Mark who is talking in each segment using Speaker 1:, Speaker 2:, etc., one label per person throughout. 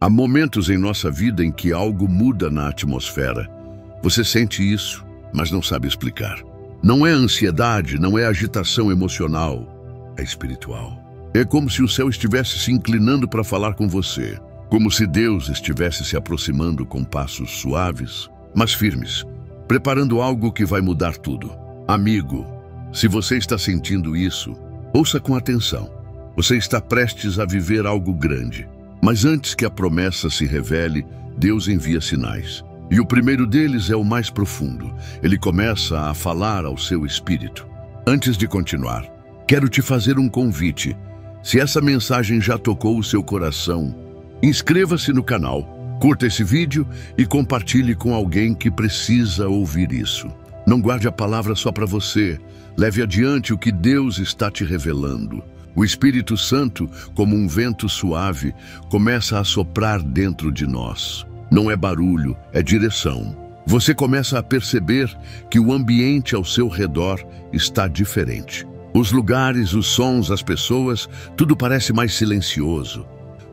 Speaker 1: Há momentos em nossa vida em que algo muda na atmosfera. Você sente isso, mas não sabe explicar. Não é ansiedade, não é agitação emocional, é espiritual. É como se o céu estivesse se inclinando para falar com você, como se Deus estivesse se aproximando com passos suaves, mas firmes, preparando algo que vai mudar tudo. Amigo, se você está sentindo isso, ouça com atenção. Você está prestes a viver algo grande, mas antes que a promessa se revele, Deus envia sinais. E o primeiro deles é o mais profundo. Ele começa a falar ao seu espírito. Antes de continuar, quero te fazer um convite. Se essa mensagem já tocou o seu coração, inscreva-se no canal, curta esse vídeo e compartilhe com alguém que precisa ouvir isso. Não guarde a palavra só para você. Leve adiante o que Deus está te revelando. O Espírito Santo, como um vento suave, começa a soprar dentro de nós. Não é barulho, é direção. Você começa a perceber que o ambiente ao seu redor está diferente. Os lugares, os sons, as pessoas, tudo parece mais silencioso.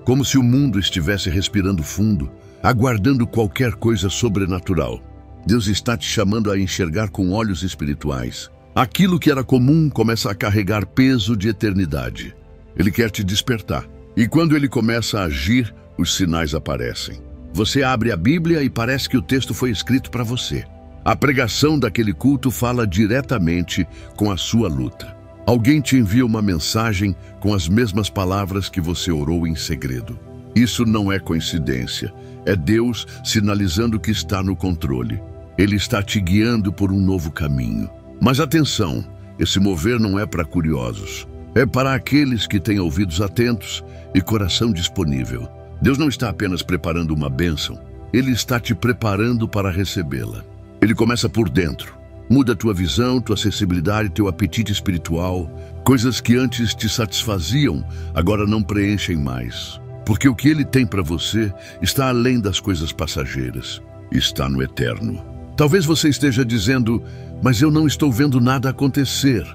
Speaker 1: Como se o mundo estivesse respirando fundo, aguardando qualquer coisa sobrenatural. Deus está te chamando a enxergar com olhos espirituais. Aquilo que era comum começa a carregar peso de eternidade. Ele quer te despertar. E quando ele começa a agir, os sinais aparecem. Você abre a Bíblia e parece que o texto foi escrito para você. A pregação daquele culto fala diretamente com a sua luta. Alguém te envia uma mensagem com as mesmas palavras que você orou em segredo. Isso não é coincidência. É Deus sinalizando que está no controle. Ele está te guiando por um novo caminho. Mas atenção, esse mover não é para curiosos. É para aqueles que têm ouvidos atentos e coração disponível. Deus não está apenas preparando uma bênção, Ele está te preparando para recebê-la. Ele começa por dentro. Muda tua visão, tua sensibilidade, teu apetite espiritual. Coisas que antes te satisfaziam, agora não preenchem mais. Porque o que Ele tem para você está além das coisas passageiras. Está no eterno. Talvez você esteja dizendo, mas eu não estou vendo nada acontecer.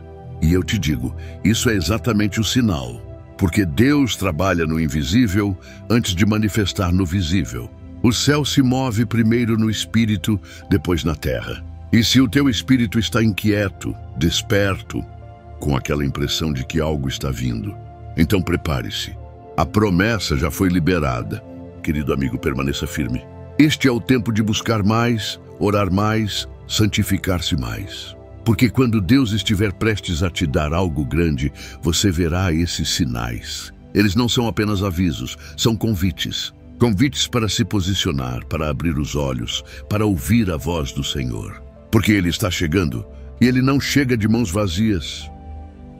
Speaker 1: E eu te digo, isso é exatamente o sinal. Porque Deus trabalha no invisível antes de manifestar no visível. O céu se move primeiro no espírito, depois na terra. E se o teu espírito está inquieto, desperto, com aquela impressão de que algo está vindo, então prepare-se. A promessa já foi liberada. Querido amigo, permaneça firme. Este é o tempo de buscar mais, orar mais, santificar-se mais. Porque quando Deus estiver prestes a te dar algo grande, você verá esses sinais. Eles não são apenas avisos, são convites. Convites para se posicionar, para abrir os olhos, para ouvir a voz do Senhor. Porque Ele está chegando, e Ele não chega de mãos vazias.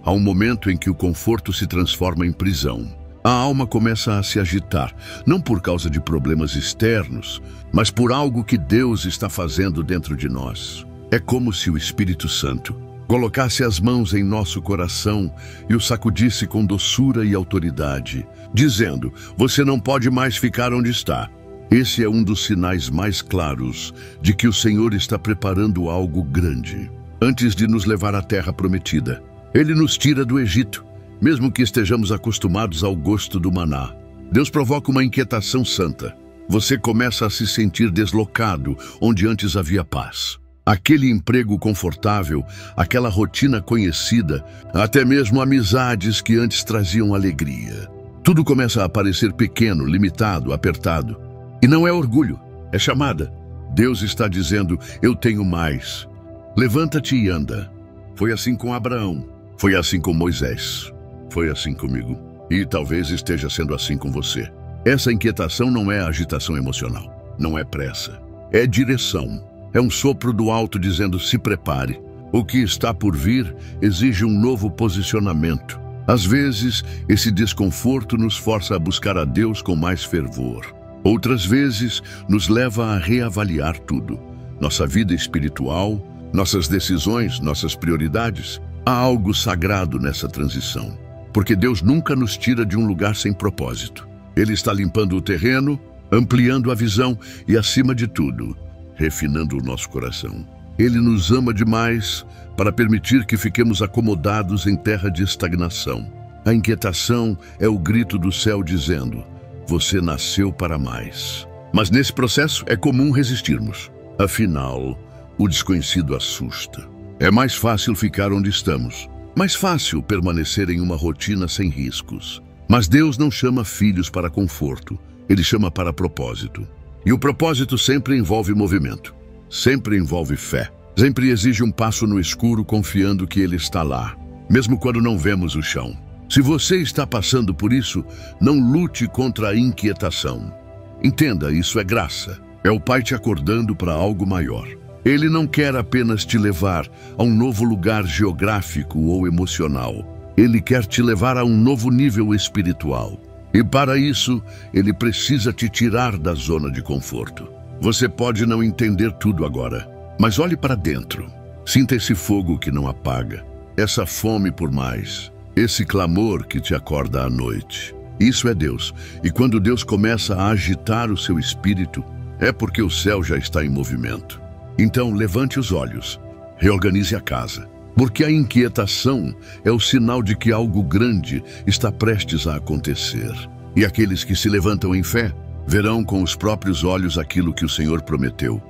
Speaker 1: Há um momento em que o conforto se transforma em prisão. A alma começa a se agitar, não por causa de problemas externos, mas por algo que Deus está fazendo dentro de nós. É como se o Espírito Santo colocasse as mãos em nosso coração e o sacudisse com doçura e autoridade, dizendo, você não pode mais ficar onde está. Esse é um dos sinais mais claros de que o Senhor está preparando algo grande. Antes de nos levar à terra prometida, Ele nos tira do Egito, mesmo que estejamos acostumados ao gosto do maná. Deus provoca uma inquietação santa. Você começa a se sentir deslocado onde antes havia paz. Aquele emprego confortável, aquela rotina conhecida, até mesmo amizades que antes traziam alegria. Tudo começa a parecer pequeno, limitado, apertado. E não é orgulho, é chamada. Deus está dizendo, eu tenho mais. Levanta-te e anda. Foi assim com Abraão, foi assim com Moisés, foi assim comigo. E talvez esteja sendo assim com você. Essa inquietação não é agitação emocional, não é pressa, é direção. É um sopro do alto dizendo, se prepare. O que está por vir exige um novo posicionamento. Às vezes, esse desconforto nos força a buscar a Deus com mais fervor. Outras vezes, nos leva a reavaliar tudo. Nossa vida espiritual, nossas decisões, nossas prioridades. Há algo sagrado nessa transição. Porque Deus nunca nos tira de um lugar sem propósito. Ele está limpando o terreno, ampliando a visão e, acima de tudo, refinando o nosso coração. Ele nos ama demais para permitir que fiquemos acomodados em terra de estagnação. A inquietação é o grito do céu dizendo, Você nasceu para mais. Mas nesse processo é comum resistirmos. Afinal, o desconhecido assusta. É mais fácil ficar onde estamos. Mais fácil permanecer em uma rotina sem riscos. Mas Deus não chama filhos para conforto. Ele chama para propósito. E o propósito sempre envolve movimento. Sempre envolve fé. Sempre exige um passo no escuro confiando que Ele está lá, mesmo quando não vemos o chão. Se você está passando por isso, não lute contra a inquietação. Entenda, isso é graça. É o Pai te acordando para algo maior. Ele não quer apenas te levar a um novo lugar geográfico ou emocional. Ele quer te levar a um novo nível espiritual. E para isso, Ele precisa te tirar da zona de conforto. Você pode não entender tudo agora, mas olhe para dentro. Sinta esse fogo que não apaga, essa fome por mais, esse clamor que te acorda à noite. Isso é Deus. E quando Deus começa a agitar o seu espírito, é porque o céu já está em movimento. Então, levante os olhos, reorganize a casa, porque a inquietação é o sinal de que algo grande está prestes a acontecer. E aqueles que se levantam em fé verão com os próprios olhos aquilo que o Senhor prometeu.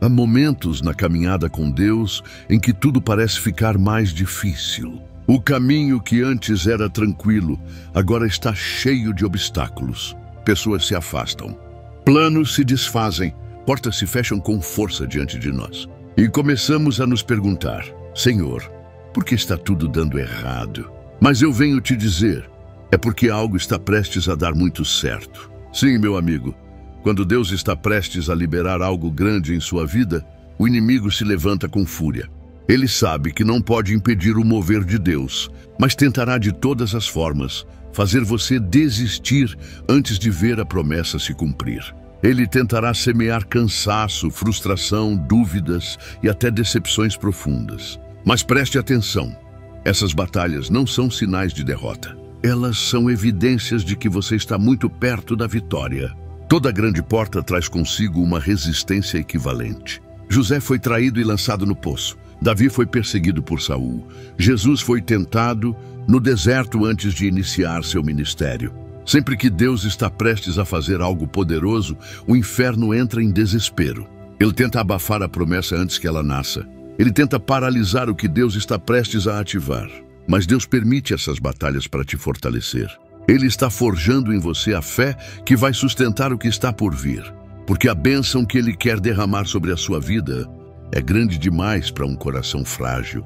Speaker 1: Há momentos na caminhada com Deus em que tudo parece ficar mais difícil. O caminho que antes era tranquilo, agora está cheio de obstáculos. Pessoas se afastam. Planos se desfazem. Portas se fecham com força diante de nós. E começamos a nos perguntar: Senhor, por que está tudo dando errado? Mas eu venho te dizer, é porque algo está prestes a dar muito certo. Sim, meu amigo, quando Deus está prestes a liberar algo grande em sua vida, o inimigo se levanta com fúria. Ele sabe que não pode impedir o mover de Deus, mas tentará de todas as formas fazer você desistir antes de ver a promessa se cumprir. Ele tentará semear cansaço, frustração, dúvidas e até decepções profundas. Mas preste atenção, essas batalhas não são sinais de derrota. Elas são evidências de que você está muito perto da vitória. Toda grande porta traz consigo uma resistência equivalente. José foi traído e lançado no poço. Davi foi perseguido por Saul. Jesus foi tentado no deserto antes de iniciar seu ministério. Sempre que Deus está prestes a fazer algo poderoso, o inferno entra em desespero. Ele tenta abafar a promessa antes que ela nasça. Ele tenta paralisar o que Deus está prestes a ativar. Mas Deus permite essas batalhas para te fortalecer. Ele está forjando em você a fé que vai sustentar o que está por vir. Porque a bênção que Ele quer derramar sobre a sua vida é grande demais para um coração frágil,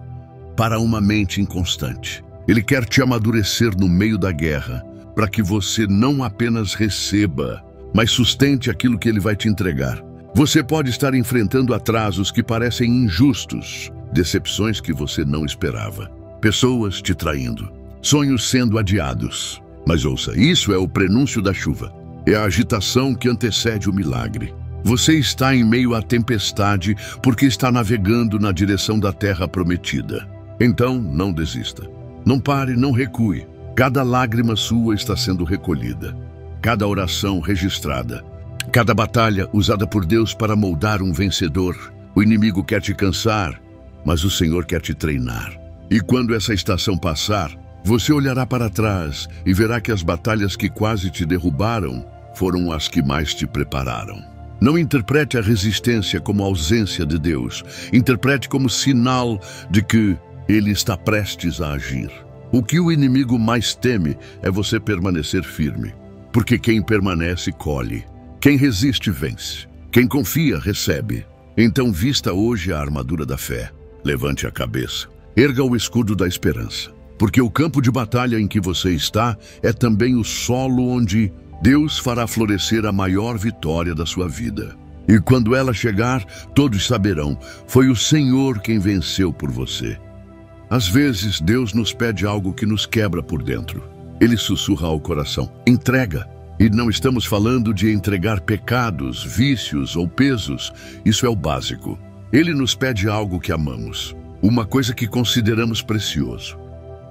Speaker 1: para uma mente inconstante. Ele quer te amadurecer no meio da guerra, para que você não apenas receba, mas sustente aquilo que Ele vai te entregar. Você pode estar enfrentando atrasos que parecem injustos, decepções que você não esperava, pessoas te traindo, sonhos sendo adiados. Mas ouça, isso é o prenúncio da chuva. É a agitação que antecede o milagre. Você está em meio à tempestade porque está navegando na direção da terra prometida. Então, não desista. Não pare, não recue. Cada lágrima sua está sendo recolhida. Cada oração registrada. Cada batalha usada por Deus para moldar um vencedor. O inimigo quer te cansar, mas o Senhor quer te treinar. E quando essa estação passar, você olhará para trás e verá que as batalhas que quase te derrubaram foram as que mais te prepararam. Não interprete a resistência como ausência de Deus. Interprete como sinal de que Ele está prestes a agir. O que o inimigo mais teme é você permanecer firme. Porque quem permanece, colhe. Quem resiste, vence. Quem confia, recebe. Então vista hoje a armadura da fé. Levante a cabeça. Erga o escudo da esperança. Porque o campo de batalha em que você está é também o solo onde Deus fará florescer a maior vitória da sua vida. E quando ela chegar, todos saberão, foi o Senhor quem venceu por você. Às vezes, Deus nos pede algo que nos quebra por dentro. Ele sussurra ao coração, entrega. E não estamos falando de entregar pecados, vícios ou pesos. Isso é o básico. Ele nos pede algo que amamos. Uma coisa que consideramos precioso.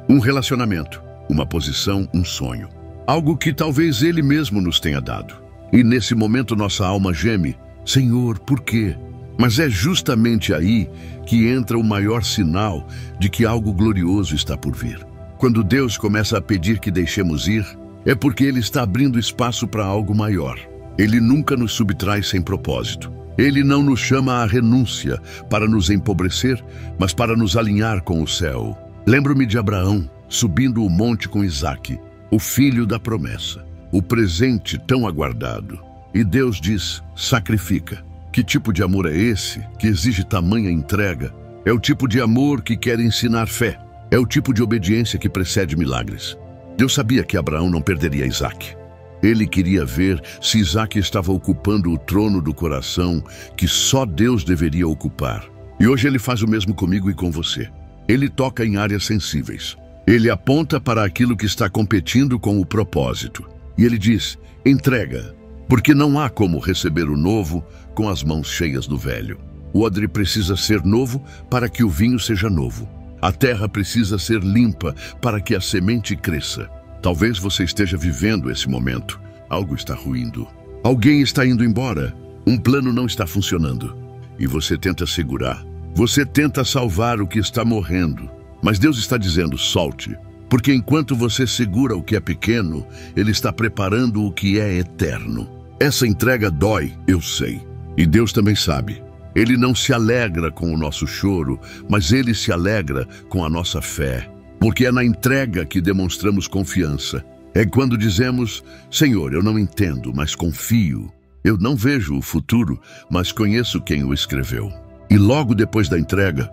Speaker 1: Um relacionamento, uma posição, um sonho. Algo que talvez Ele mesmo nos tenha dado. E nesse momento nossa alma geme, Senhor, por quê? Mas é justamente aí que entra o maior sinal de que algo glorioso está por vir. Quando Deus começa a pedir que deixemos ir, é porque Ele está abrindo espaço para algo maior. Ele nunca nos subtrai sem propósito. Ele não nos chama à renúncia para nos empobrecer, mas para nos alinhar com o céu. Lembro-me de Abraão subindo o monte com Isaque, o filho da promessa, o presente tão aguardado. E Deus diz: sacrifica. Que tipo de amor é esse que exige tamanha entrega? É o tipo de amor que quer ensinar fé. É o tipo de obediência que precede milagres. Deus sabia que Abraão não perderia Isaque. Ele queria ver se Isaque estava ocupando o trono do coração que só Deus deveria ocupar. E hoje Ele faz o mesmo comigo e com você. Ele toca em áreas sensíveis. Ele aponta para aquilo que está competindo com o propósito. E Ele diz: entrega, porque não há como receber o novo com as mãos cheias do velho. O odre precisa ser novo para que o vinho seja novo. A terra precisa ser limpa para que a semente cresça. Talvez você esteja vivendo esse momento. Algo está ruindo. Alguém está indo embora. Um plano não está funcionando. E você tenta segurar. Você tenta salvar o que está morrendo. Mas Deus está dizendo: solte. Porque enquanto você segura o que é pequeno, Ele está preparando o que é eterno. Essa entrega dói, eu sei. E Deus também sabe. Ele não se alegra com o nosso choro, mas Ele se alegra com a nossa fé. Porque é na entrega que demonstramos confiança. É quando dizemos: Senhor, eu não entendo, mas confio. Eu não vejo o futuro, mas conheço quem o escreveu. E logo depois da entrega,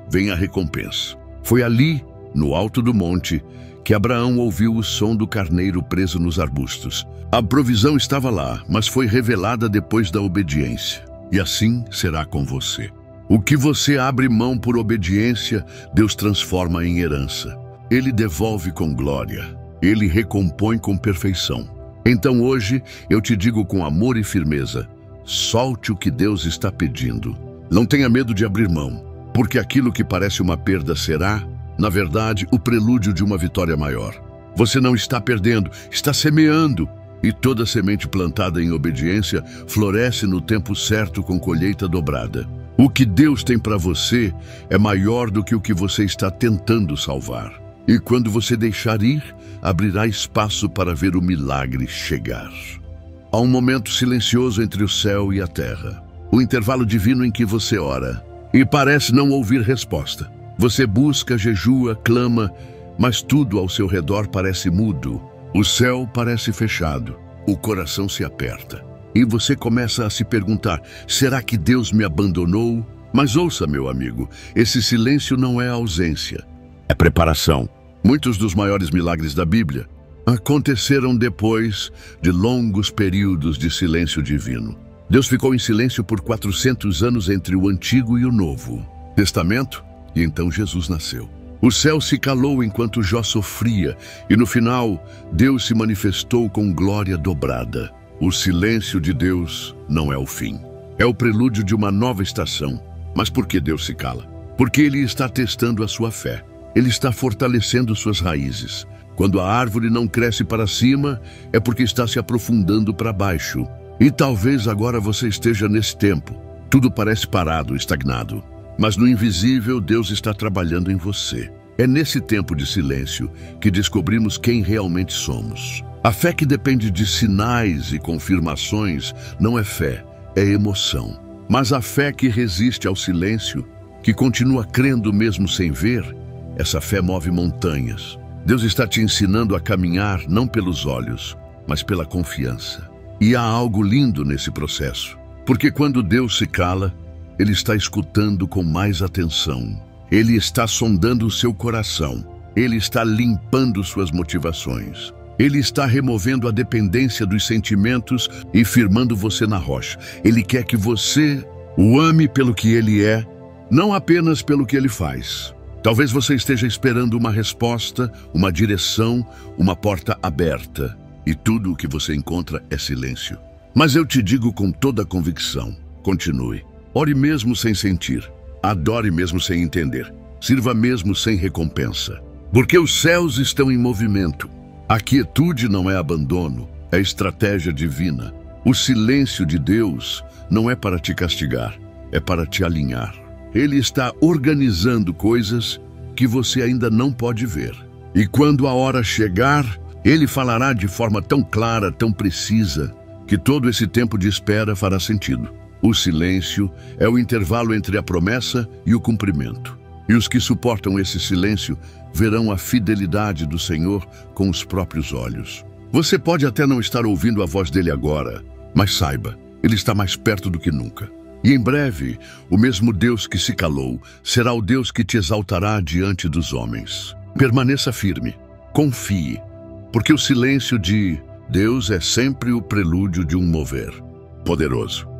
Speaker 1: vem a recompensa. Foi ali, no alto do monte, que Abraão ouviu o som do carneiro preso nos arbustos. A provisão estava lá, mas foi revelada depois da obediência. E assim será com você. O que você abre mão por obediência, Deus transforma em herança. Ele devolve com glória. Ele recompõe com perfeição. Então hoje, eu te digo com amor e firmeza: solte o que Deus está pedindo. Não tenha medo de abrir mão, porque aquilo que parece uma perda será, na verdade, o prelúdio de uma vitória maior. Você não está perdendo, está semeando. E toda semente plantada em obediência floresce no tempo certo com colheita dobrada. O que Deus tem para você é maior do que o que você está tentando salvar. E quando você deixar ir, abrirá espaço para ver o milagre chegar. Há um momento silencioso entre o céu e a terra. O intervalo divino em que você ora e parece não ouvir resposta. Você busca, jejua, clama, mas tudo ao seu redor parece mudo. O céu parece fechado, o coração se aperta. E você começa a se perguntar: será que Deus me abandonou? Mas ouça, meu amigo, esse silêncio não é ausência, é preparação. Muitos dos maiores milagres da Bíblia aconteceram depois de longos períodos de silêncio divino. Deus ficou em silêncio por 400 anos entre o Antigo e o Novo Testamento, e então Jesus nasceu. O céu se calou enquanto Jó sofria, e no final, Deus se manifestou com glória dobrada. O silêncio de Deus não é o fim. É o prelúdio de uma nova estação. Mas por que Deus se cala? Porque Ele está testando a sua fé. Ele está fortalecendo suas raízes. Quando a árvore não cresce para cima, é porque está se aprofundando para baixo. E talvez agora você esteja nesse tempo. Tudo parece parado, estagnado. Mas no invisível, Deus está trabalhando em você. É nesse tempo de silêncio que descobrimos quem realmente somos. A fé que depende de sinais e confirmações não é fé, é emoção. Mas a fé que resiste ao silêncio, que continua crendo mesmo sem ver, essa fé move montanhas. Deus está te ensinando a caminhar não pelos olhos, mas pela confiança. E há algo lindo nesse processo, porque quando Deus se cala, Ele está escutando com mais atenção. Ele está sondando o seu coração. Ele está limpando suas motivações. Ele está removendo a dependência dos sentimentos e firmando você na rocha. Ele quer que você o ame pelo que Ele é, não apenas pelo que Ele faz. Talvez você esteja esperando uma resposta, uma direção, uma porta aberta. E tudo o que você encontra é silêncio. Mas eu te digo com toda a convicção: continue. Ore mesmo sem sentir. Adore mesmo sem entender. Sirva mesmo sem recompensa. Porque os céus estão em movimento. A quietude não é abandono, é estratégia divina. O silêncio de Deus não é para te castigar, é para te alinhar. Ele está organizando coisas que você ainda não pode ver. E quando a hora chegar, Ele falará de forma tão clara, tão precisa, que todo esse tempo de espera fará sentido. O silêncio é o intervalo entre a promessa e o cumprimento. E os que suportam esse silêncio verão a fidelidade do Senhor com os próprios olhos. Você pode até não estar ouvindo a voz dele agora, mas saiba, ele está mais perto do que nunca. E em breve, o mesmo Deus que se calou será o Deus que te exaltará diante dos homens. Permaneça firme, confie, porque o silêncio de Deus é sempre o prelúdio de um mover poderoso.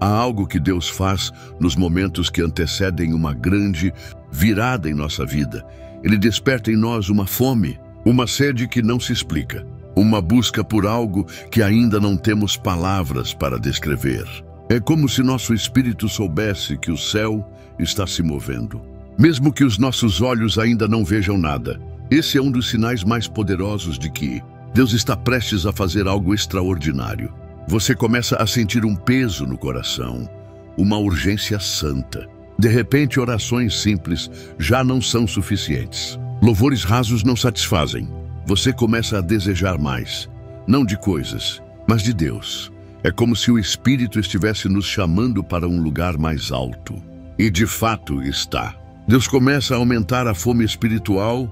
Speaker 1: Há algo que Deus faz nos momentos que antecedem uma grande virada em nossa vida. Ele desperta em nós uma fome, uma sede que não se explica, uma busca por algo que ainda não temos palavras para descrever. É como se nosso espírito soubesse que o céu está se movendo. Mesmo que os nossos olhos ainda não vejam nada, esse é um dos sinais mais poderosos de que Deus está prestes a fazer algo extraordinário. Você começa a sentir um peso no coração, uma urgência santa. De repente, orações simples já não são suficientes. Louvores rasos não satisfazem. Você começa a desejar mais, não de coisas, mas de Deus. É como se o Espírito estivesse nos chamando para um lugar mais alto. E de fato está. Deus começa a aumentar a fome espiritual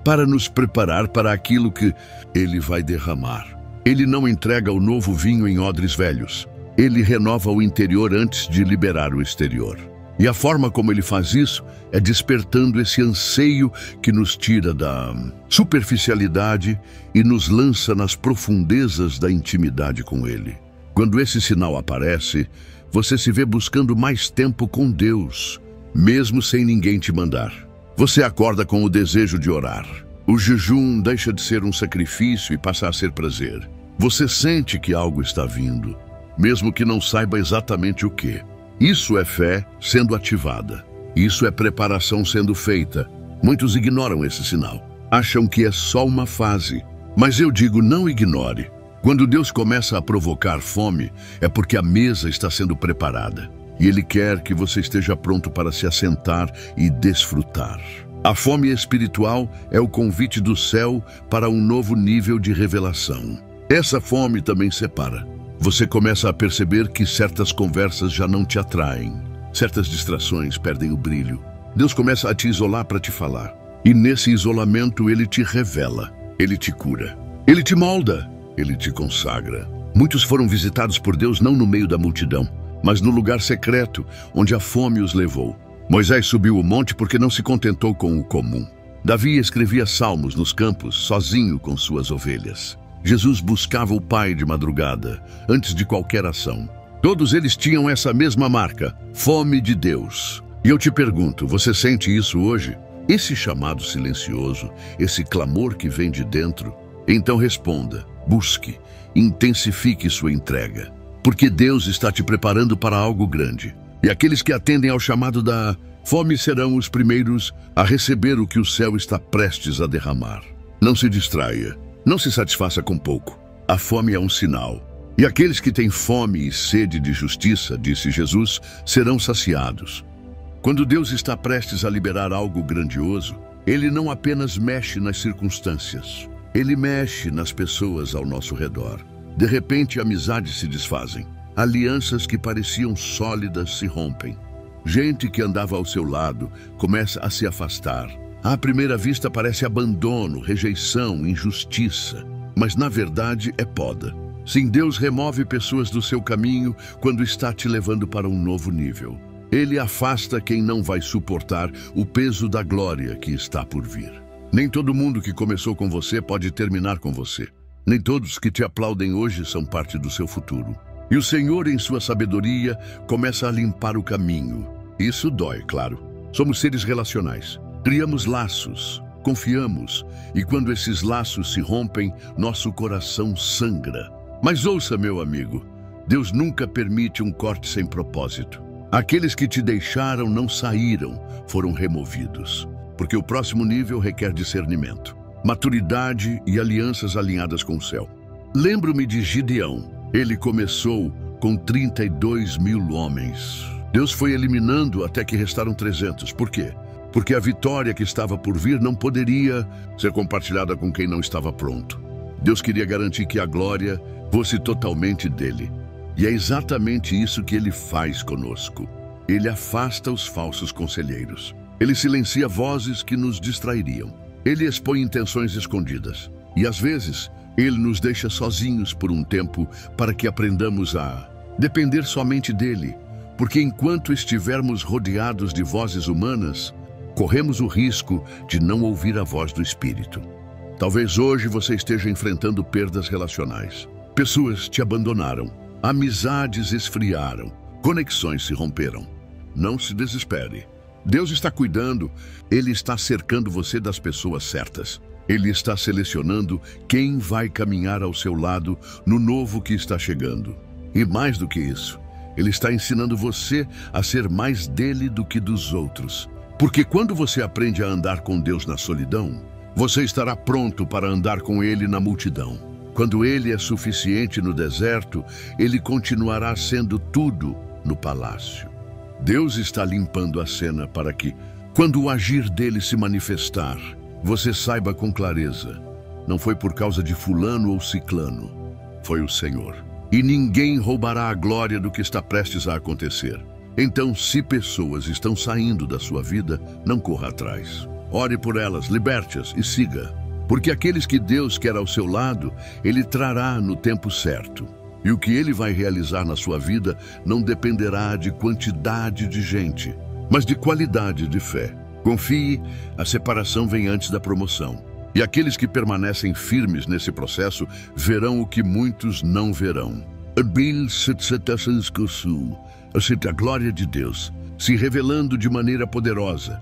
Speaker 1: para nos preparar para aquilo que Ele vai derramar. Ele não entrega o novo vinho em odres velhos. Ele renova o interior antes de liberar o exterior. E a forma como ele faz isso é despertando esse anseio que nos tira da superficialidade e nos lança nas profundezas da intimidade com ele. Quando esse sinal aparece, você se vê buscando mais tempo com Deus, mesmo sem ninguém te mandar. Você acorda com o desejo de orar. O jejum deixa de ser um sacrifício e passa a ser prazer. Você sente que algo está vindo, mesmo que não saiba exatamente o que. Isso é fé sendo ativada. Isso é preparação sendo feita. Muitos ignoram esse sinal. Acham que é só uma fase. Mas eu digo, não ignore. Quando Deus começa a provocar fome, é porque a mesa está sendo preparada. E Ele quer que você esteja pronto para se assentar e desfrutar. A fome espiritual é o convite do céu para um novo nível de revelação. Essa fome também separa. Você começa a perceber que certas conversas já não te atraem. Certas distrações perdem o brilho. Deus começa a te isolar para te falar. E nesse isolamento Ele te revela. Ele te cura. Ele te molda. Ele te consagra. Muitos foram visitados por Deus não no meio da multidão, mas no lugar secreto, onde a fome os levou. Moisés subiu o monte porque não se contentou com o comum. Davi escrevia salmos nos campos, sozinho com suas ovelhas. Jesus buscava o Pai de madrugada, antes de qualquer ação. Todos eles tinham essa mesma marca, fome de Deus. E eu te pergunto, você sente isso hoje? Esse chamado silencioso, esse clamor que vem de dentro? Então responda, busque, intensifique sua entrega. Porque Deus está te preparando para algo grande. E aqueles que atendem ao chamado da fome serão os primeiros a receber o que o céu está prestes a derramar. Não se distraia. Não se satisfaça com pouco. A fome é um sinal. E aqueles que têm fome e sede de justiça, disse Jesus, serão saciados. Quando Deus está prestes a liberar algo grandioso, Ele não apenas mexe nas circunstâncias. Ele mexe nas pessoas ao nosso redor. De repente, amizades se desfazem. Alianças que pareciam sólidas se rompem. Gente que andava ao seu lado começa a se afastar. À primeira vista parece abandono, rejeição, injustiça, mas na verdade é poda. Sim, Deus remove pessoas do seu caminho quando está te levando para um novo nível. Ele afasta quem não vai suportar o peso da glória que está por vir. Nem todo mundo que começou com você pode terminar com você. Nem todos que te aplaudem hoje são parte do seu futuro. E o Senhor, em sua sabedoria, começa a limpar o caminho. Isso dói, claro. Somos seres relacionais. Criamos laços, confiamos, e quando esses laços se rompem, nosso coração sangra. Mas ouça, meu amigo, Deus nunca permite um corte sem propósito. Aqueles que te deixaram não saíram, foram removidos. Porque o próximo nível requer discernimento, maturidade e alianças alinhadas com o céu. Lembro-me de Gideão. Ele começou com 32 mil homens. Deus foi eliminando até que restaram 300. Por quê? Porque a vitória que estava por vir não poderia ser compartilhada com quem não estava pronto. Deus queria garantir que a glória fosse totalmente dele. E é exatamente isso que ele faz conosco. Ele afasta os falsos conselheiros. Ele silencia vozes que nos distrairiam. Ele expõe intenções escondidas. E às vezes, ele nos deixa sozinhos por um tempo para que aprendamos a depender somente dele. Porque enquanto estivermos rodeados de vozes humanas, corremos o risco de não ouvir a voz do Espírito. Talvez hoje você esteja enfrentando perdas relacionais. Pessoas te abandonaram, amizades esfriaram, conexões se romperam. Não se desespere. Deus está cuidando, Ele está cercando você das pessoas certas. Ele está selecionando quem vai caminhar ao seu lado no novo que está chegando. E mais do que isso, Ele está ensinando você a ser mais dele do que dos outros. Porque quando você aprende a andar com Deus na solidão, você estará pronto para andar com Ele na multidão. Quando Ele é suficiente no deserto, Ele continuará sendo tudo no palácio. Deus está limpando a cena para que, quando o agir dele se manifestar, você saiba com clareza, não foi por causa de fulano ou ciclano, foi o Senhor. E ninguém roubará a glória do que está prestes a acontecer. Então, se pessoas estão saindo da sua vida, não corra atrás. Ore por elas, liberte-as e siga. Porque aqueles que Deus quer ao seu lado, Ele trará no tempo certo. E o que Ele vai realizar na sua vida não dependerá de quantidade de gente, mas de qualidade de fé. Confie, a separação vem antes da promoção. E aqueles que permanecem firmes nesse processo verão o que muitos não verão. A glória de Deus se revelando de maneira poderosa.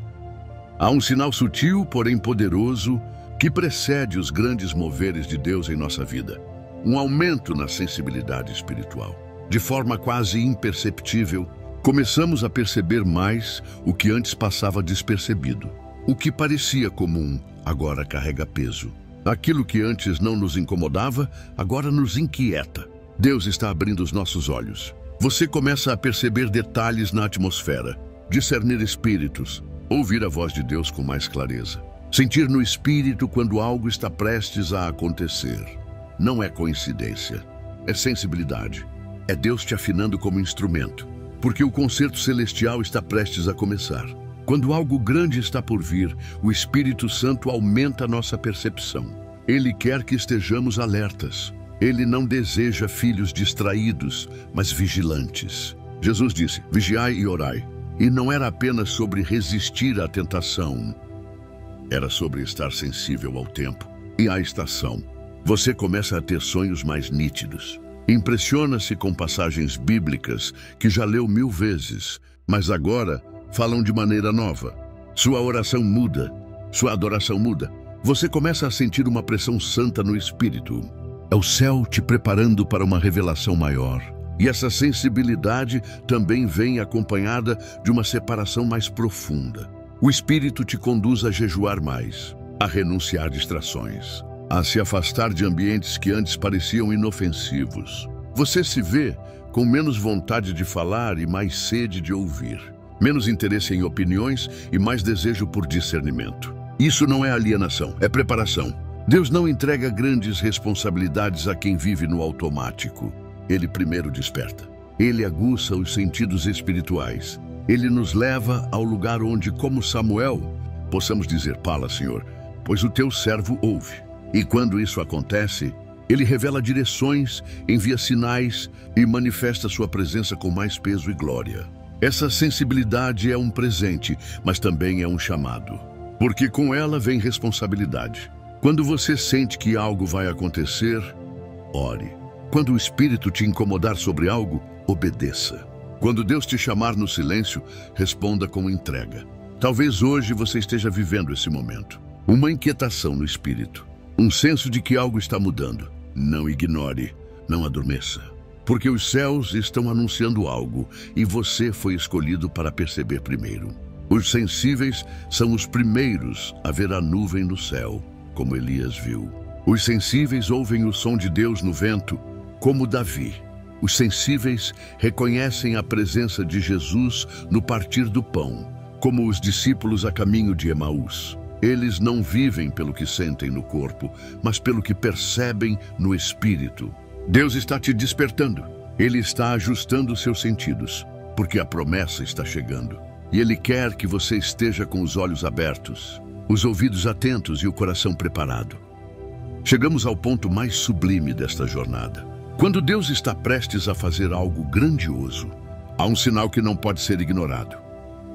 Speaker 1: Há um sinal sutil, porém poderoso, que precede os grandes moveres de Deus em nossa vida. Um aumento na sensibilidade espiritual. De forma quase imperceptível, começamos a perceber mais o que antes passava despercebido. O que parecia comum, agora carrega peso. Aquilo que antes não nos incomodava, agora nos inquieta. Deus está abrindo os nossos olhos. Você começa a perceber detalhes na atmosfera, discernir espíritos, ouvir a voz de Deus com mais clareza. Sentir no espírito quando algo está prestes a acontecer. Não é coincidência, é sensibilidade. É Deus te afinando como instrumento, porque o concerto celestial está prestes a começar. Quando algo grande está por vir, o Espírito Santo aumenta a nossa percepção. Ele quer que estejamos alertas. Ele não deseja filhos distraídos, mas vigilantes. Jesus disse, vigiai e orai. E não era apenas sobre resistir à tentação. Era sobre estar sensível ao tempo e à estação. Você começa a ter sonhos mais nítidos. Impressiona-se com passagens bíblicas que já leu 1000 vezes, mas agora falam de maneira nova. Sua oração muda, sua adoração muda. Você começa a sentir uma pressão santa no espírito. É o céu te preparando para uma revelação maior. E essa sensibilidade também vem acompanhada de uma separação mais profunda. O espírito te conduz a jejuar mais, a renunciar distrações, a se afastar de ambientes que antes pareciam inofensivos. Você se vê com menos vontade de falar e mais sede de ouvir. Menos interesse em opiniões e mais desejo por discernimento. Isso não é alienação, é preparação. Deus não entrega grandes responsabilidades a quem vive no automático. Ele primeiro desperta. Ele aguça os sentidos espirituais. Ele nos leva ao lugar onde, como Samuel, possamos dizer, fala, Senhor, pois o teu servo ouve. E quando isso acontece, ele revela direções, envia sinais e manifesta sua presença com mais peso e glória. Essa sensibilidade é um presente, mas também é um chamado. Porque com ela vem responsabilidade. Quando você sente que algo vai acontecer, ore. Quando o Espírito te incomodar sobre algo, obedeça. Quando Deus te chamar no silêncio, responda com entrega. Talvez hoje você esteja vivendo esse momento. Uma inquietação no Espírito. Um senso de que algo está mudando. Não ignore, não adormeça. Porque os céus estão anunciando algo e você foi escolhido para perceber primeiro. Os sensíveis são os primeiros a ver a nuvem no céu, como Elias viu. Os sensíveis ouvem o som de Deus no vento, como Davi. Os sensíveis reconhecem a presença de Jesus no partir do pão, como os discípulos a caminho de Emaús. Eles não vivem pelo que sentem no corpo, mas pelo que percebem no espírito. Deus está te despertando. Ele está ajustando seus sentidos, porque a promessa está chegando. E Ele quer que você esteja com os olhos abertos, os ouvidos atentos e o coração preparado. Chegamos ao ponto mais sublime desta jornada. Quando Deus está prestes a fazer algo grandioso, há um sinal que não pode ser ignorado.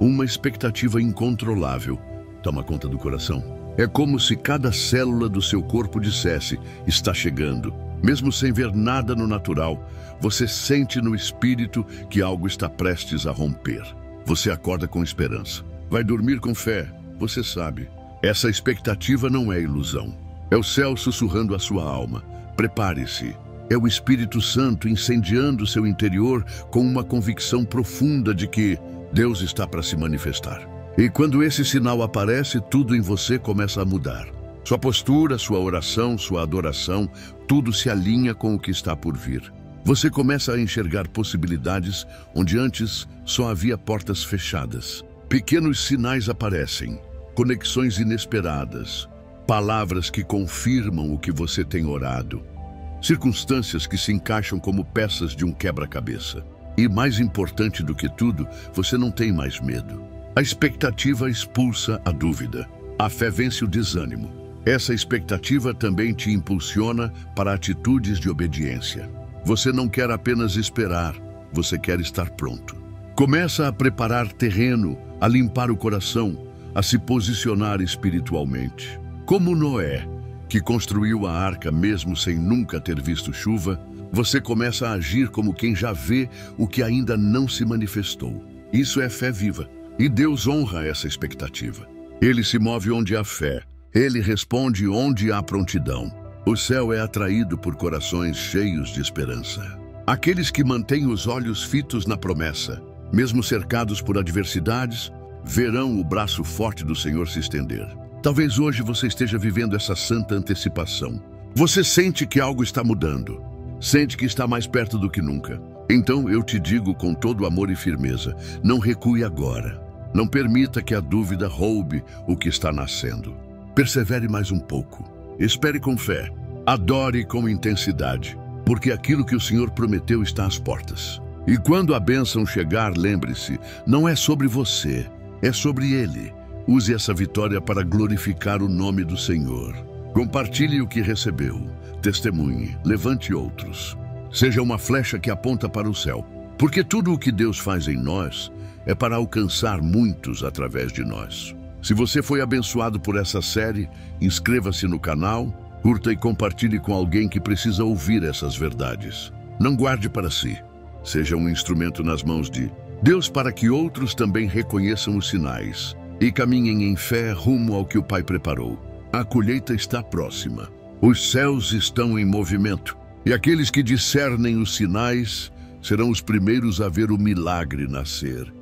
Speaker 1: Uma expectativa incontrolável toma conta do coração. É como se cada célula do seu corpo dissesse: está chegando. Mesmo sem ver nada no natural, você sente no espírito que algo está prestes a romper. Você acorda com esperança. Vai dormir com fé. Você sabe. Essa expectativa não é ilusão. É o céu sussurrando à sua alma: prepare-se. É o Espírito Santo incendiando seu interior com uma convicção profunda de que Deus está para se manifestar. E quando esse sinal aparece, tudo em você começa a mudar. Sua postura, sua oração, sua adoração, tudo se alinha com o que está por vir. Você começa a enxergar possibilidades onde antes só havia portas fechadas. Pequenos sinais aparecem, conexões inesperadas, palavras que confirmam o que você tem orado, circunstâncias que se encaixam como peças de um quebra-cabeça. E mais importante do que tudo, você não tem mais medo. A expectativa expulsa a dúvida. A fé vence o desânimo. Essa expectativa também te impulsiona para atitudes de obediência. Você não quer apenas esperar, você quer estar pronto. Começa a preparar terreno, a limpar o coração, a se posicionar espiritualmente. Como Noé, que construiu a arca mesmo sem nunca ter visto chuva, você começa a agir como quem já vê o que ainda não se manifestou. Isso é fé viva. E Deus honra essa expectativa. Ele se move onde há fé. Ele responde onde há prontidão. O céu é atraído por corações cheios de esperança. Aqueles que mantêm os olhos fitos na promessa, mesmo cercados por adversidades, verão o braço forte do Senhor se estender. Talvez hoje você esteja vivendo essa santa antecipação. Você sente que algo está mudando. Sente que está mais perto do que nunca. Então eu te digo com todo amor e firmeza: não recue agora. Não permita que a dúvida roube o que está nascendo. Persevere mais um pouco. Espere com fé. Adore com intensidade, porque aquilo que o Senhor prometeu está às portas. E quando a bênção chegar, lembre-se, não é sobre você, é sobre Ele. Use essa vitória para glorificar o nome do Senhor. Compartilhe o que recebeu. Testemunhe. Levante outros. Seja uma flecha que aponta para o céu. Porque tudo o que Deus faz em nós é para alcançar muitos através de nós. Se você foi abençoado por essa série, inscreva-se no canal, curta e compartilhe com alguém que precisa ouvir essas verdades. Não guarde para si. Seja um instrumento nas mãos de Deus para que outros também reconheçam os sinais e caminhem em fé rumo ao que o Pai preparou. A colheita está próxima. Os céus estão em movimento. E aqueles que discernem os sinais serão os primeiros a ver o milagre nascer.